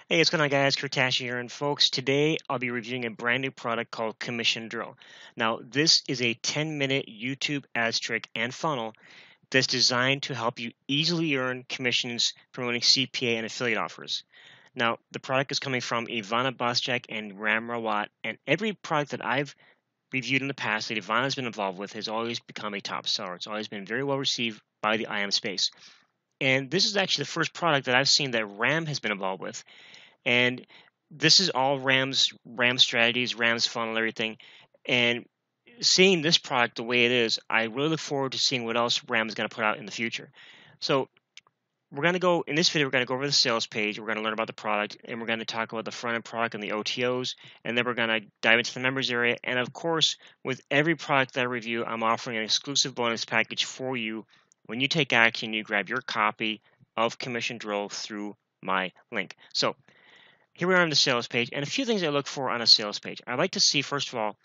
Hey, what's going on, guys? Tasche here, and folks, today I'll be reviewing a brand new product called Commission Drill. Now, this is a 10-minute YouTube ads trick and funnel that's designed to help you easily earn commissions promoting CPA and affiliate offers. Now, the product is coming from Ivana, Bosnjak, and rawat, and every product that I've reviewed in the past that Ivana has been involved with has always become a top seller. It's always been very well received by the IM space. And this is actually the first product that I've seen that Ram has been involved with. And this is all Ram strategies, Ram's funnel, everything. And seeing this product the way it is, I really look forward to seeing what else Ram is going to put out in the future. So we're going to go, in this video, we're going to go over the sales page, we're going to learn about the product, and we're going to talk about the front-end product and the OTOs, and then we're going to dive into the members area. And of course, with every product that I review, I'm offering an exclusive bonus package for you. When you take action, you grab your copy of Commission Drill through my link. So here we are on the sales page, and a few things I look for on a sales page. I like to see, first of all,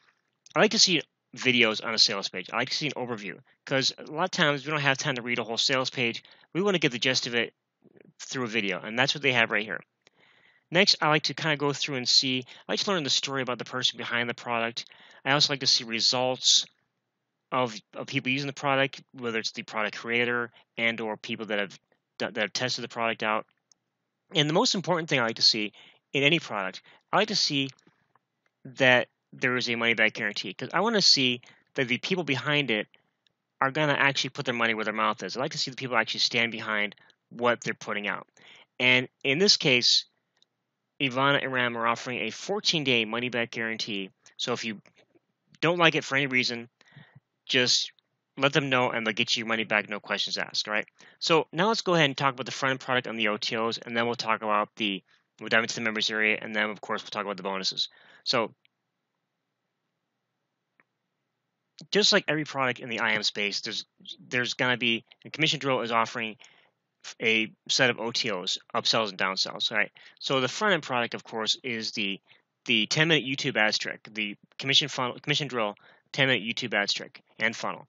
I like to see videos on a sales page. I like to see an overview, because a lot of times we don't have time to read a whole sales page. We want to get the gist of it through a video, and that's what they have right here. Next, I like to kind of go through and see, I like to learn the story about the person behind the product. I also like to see results of people using the product, whether it's the product creator and or people that have tested the product out. And the most important thing I like to see in any product, I like to see that there is a money back guarantee, because I want to see that the people behind it are going to actually put their money where their mouth is. I like to see the people actually stand behind what they're putting out. And in this case, Ivana and Ram are offering a 14-day money back guarantee. So if you don't like it for any reason, just let them know and they'll get you your money back, no questions asked. All right. So now let's go ahead and talk about the front end product and the OTOs, and then we'll talk about we'll dive into the members area, and then of course we'll talk about the bonuses. So just like every product in the IM space, there's gonna be, and Commission Drill is offering a set of OTOs, upsells and downsells. All right. So the front end product, of course, is the 10-minute YouTube ads trick, the Commission Drill 10-minute YouTube ads trick and funnel.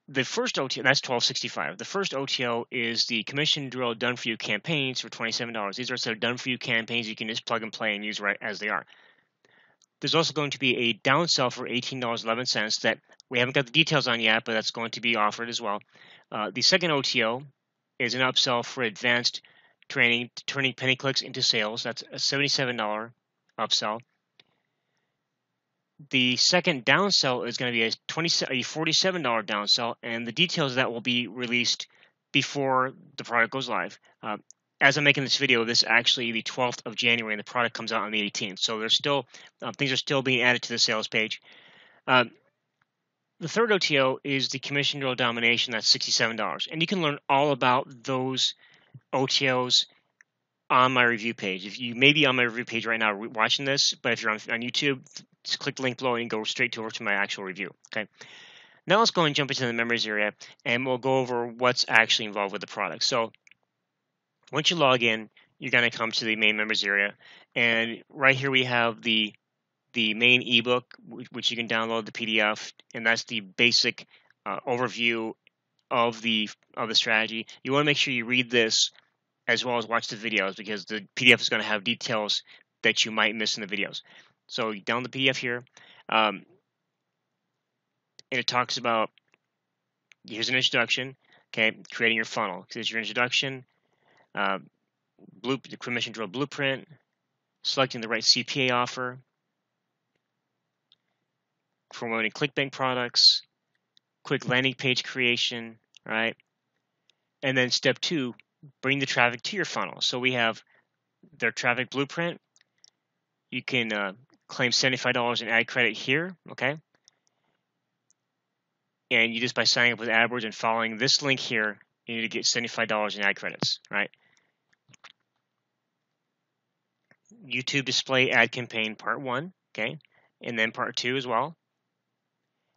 The first OTO, that's $12.65. The first OTO is the Commission Drill Done For You campaigns for $27. These are sort of done for you campaigns you can just plug and play and use right as they are. There's also going to be a downsell for $18.11 that we haven't got the details on yet, but that's going to be offered as well. The second OTO is an upsell for advanced training, turning penny clicks into sales. That's a $77 upsell. The second downsell is going to be a $47 downsell, and the details of that will be released before the product goes live. As I'm making this video, this is actually the 12th of January, and the product comes out on the 18th. So there's still things are still being added to the sales page. The third OTO is the Commission Drill Domination. That's $67, and you can learn all about those OTOs on my review page. If you may be on my review page right now watching this, but if you're on YouTube, just click the link below and go straight over to my actual review. Okay. Now let's go and jump into the members area, and we'll go over what's actually involved with the product. So once you log in, you're going to come to the main members area, and right here we have the main ebook, which you can download the PDF, and that's the basic overview of the strategy. You want to make sure you read this as well as watch the videos, because the PDF is going to have details that you might miss in the videos. So you download the PDF here, and it talks about, here's an introduction, okay, creating your funnel. Here's your introduction, the Commission Drill blueprint, selecting the right CPA offer, promoting ClickBank products, quick landing page creation, right? And then step 2, bring the traffic to your funnel. So we have their traffic blueprint. You can claim $75 in ad credit here, okay? And you just, by signing up with AdWords and following this link here, you need to get $75 in ad credits, right? YouTube display ad campaign part 1, okay? And then part 2 as well.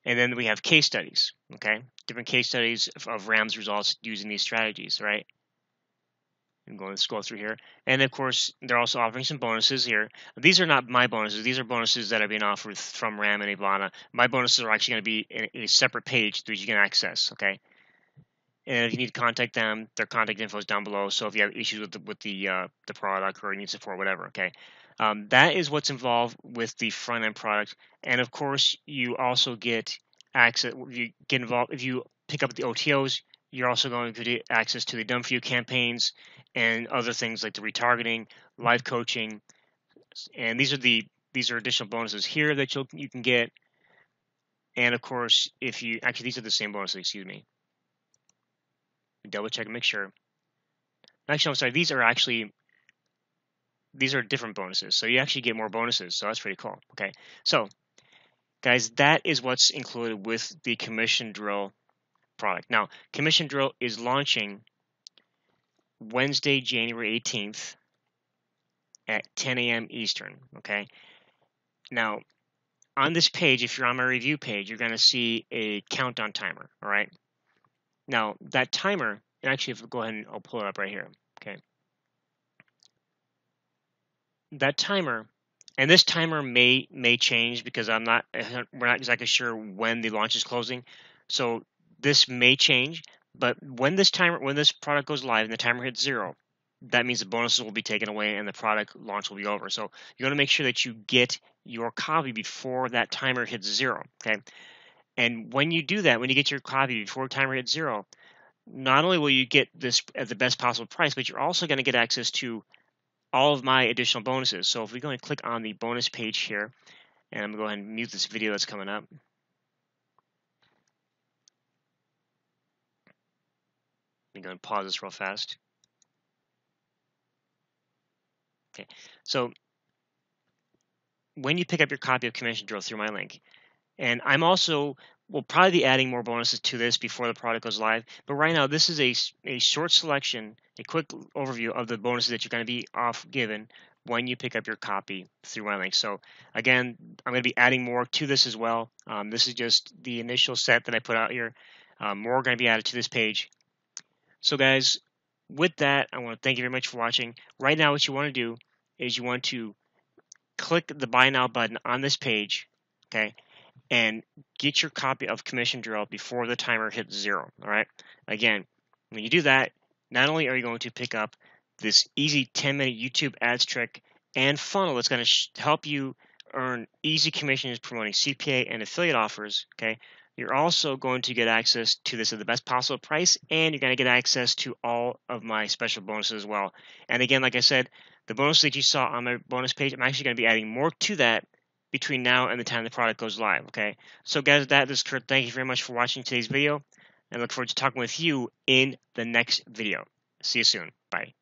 And then we have case studies, okay? Different case studies of Ram's results using these strategies, right? I'm going to scroll through here. And of course, they're also offering some bonuses here. These are not my bonuses. These are bonuses that are being offered from Ram and Ivana. My bonuses are actually going to be in a separate page that you can access, okay? And if you need to contact them, their contact info is down below. So if you have issues with the product or you need support, whatever, okay. That is what's involved with the front end product. And of course, you also get access. You get involved if you pick up the OTOs. You're also going to get access to the Done For You campaigns and other things like the retargeting, live coaching, and these are additional bonuses here that you can get. And of course, if you actually these are the same bonuses. Excuse me. Double check and make sure. Actually, I'm sorry. These are different bonuses. So you actually get more bonuses. So that's pretty cool. Okay. So guys, that is what's included with the Commission Drill product. Now, Commission Drill is launching Wednesday, January 18th at 10 a.m. Eastern. Okay. Now, on this page, if you're on my review page, you're going to see a countdown timer. All right. Now, that timer, and actually, if we go ahead and I'll pull it up right here. Okay. That timer, and this timer may change because we're not exactly sure when the launch is closing. So this may change, but when this product goes live and the timer hits 0, that means the bonuses will be taken away and the product launch will be over. So you want to make sure that you get your copy before that timer hits 0. Okay. And when you do that, when you get your copy before the timer hits 0, not only will you get this at the best possible price, but you're also going to get access to all of my additional bonuses. So if we go and click on the bonus page here, and I'm going to go ahead and mute this video that's coming up. Let me go and pause this real fast. Okay, so when you pick up your copy of Commission Drill through my link, and we'll probably be adding more bonuses to this before the product goes live, but right now this is a short selection, a quick overview of the bonuses that you're going to be given when you pick up your copy through my link. So again, I'm going to be adding more to this as well. This is just the initial set that I put out here. More are going to be added to this page. So guys, with that, I want to thank you very much for watching. Right now, what you want to do is you want to click the Buy Now button on this page, okay, and get your copy of Commission Drill before the timer hits 0, all right? Again, when you do that, not only are you going to pick up this easy 10-minute YouTube ads trick and funnel that's going to help you earn easy commissions promoting CPA and affiliate offers, okay? You're also going to get access to this at the best possible price, and you're going to get access to all of my special bonuses as well. And again, like I said, the bonus that you saw on my bonus page, I'm actually going to be adding more to that between now and the time the product goes live, okay? So guys, this is Kurt. Thank you very much for watching today's video, and I look forward to talking with you in the next video. See you soon. Bye.